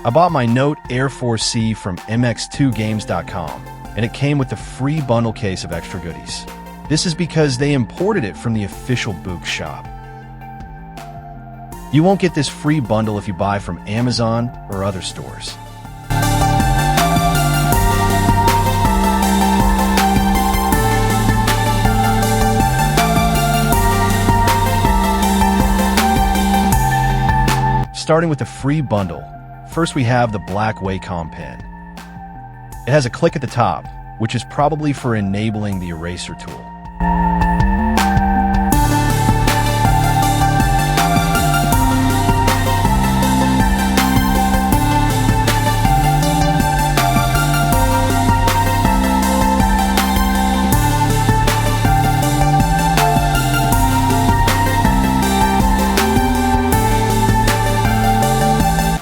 I bought my Note Air 4C from mx2games.com, and it came with a free bundle case of extra goodies. This is because they imported it from the official Boox shop. You won't get this free bundle if you buy from Amazon or other stores. Starting with the free bundle, first we have the black Wacom pen. It has a click at the top, which is probably for enabling the eraser tool.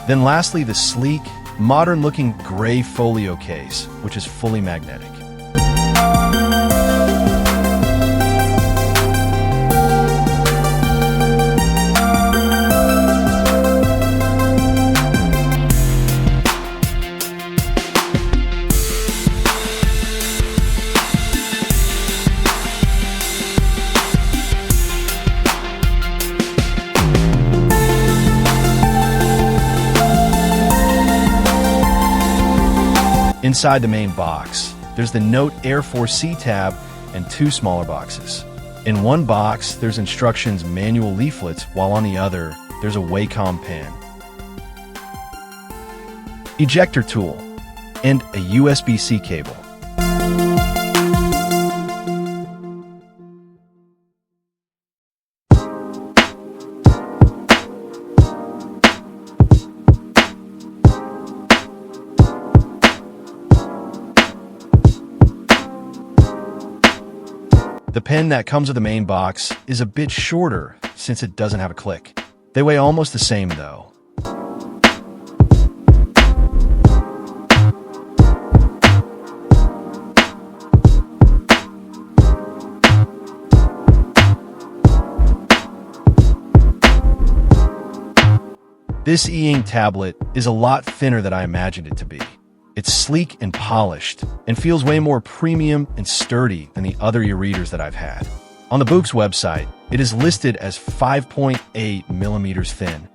Then lastly, the sleek, modern-looking gray folio case, which is fully magnetic. Inside the main box, there's the Note Air 4C tab and two smaller boxes. In one box, there's instructions manual leaflets, while on the other, there's a Wacom pen, ejector tool, and a USB-C cable. The pen that comes with the main box is a bit shorter since it doesn't have a click. They weigh almost the same though. This e-ink tablet is a lot thinner than I imagined it to be. It's sleek and polished, and feels way more premium and sturdy than the other e-readers that I've had. On the Boox website, it is listed as 5.8 millimeters thin.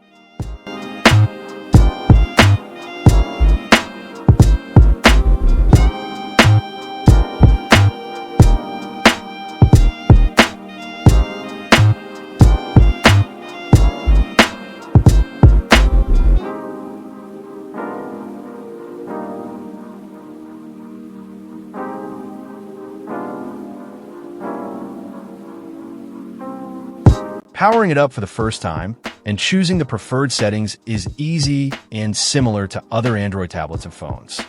Powering it up for the first time and choosing the preferred settings is easy and similar to other Android tablets and phones.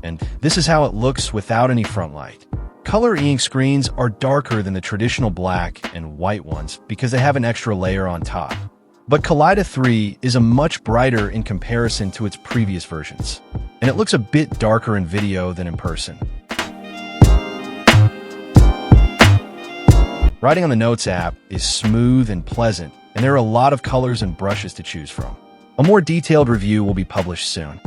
And this is how it looks without any front light. Color e-ink screens are darker than the traditional black and white ones because they have an extra layer on top. But Kaleido 3 is a much brighter in comparison to its previous versions, and it looks a bit darker in video than in person. Writing on the Notes app is smooth and pleasant, and there are a lot of colors and brushes to choose from. A more detailed review will be published soon.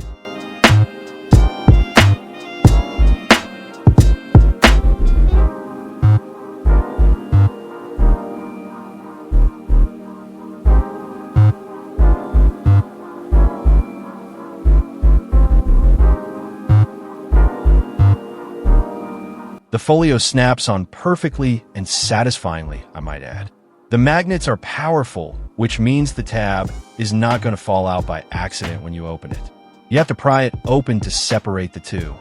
The folio snaps on perfectly and satisfyingly, I might add. The magnets are powerful, which means the tab is not going to fall out by accident when you open it. You have to pry it open to separate the two.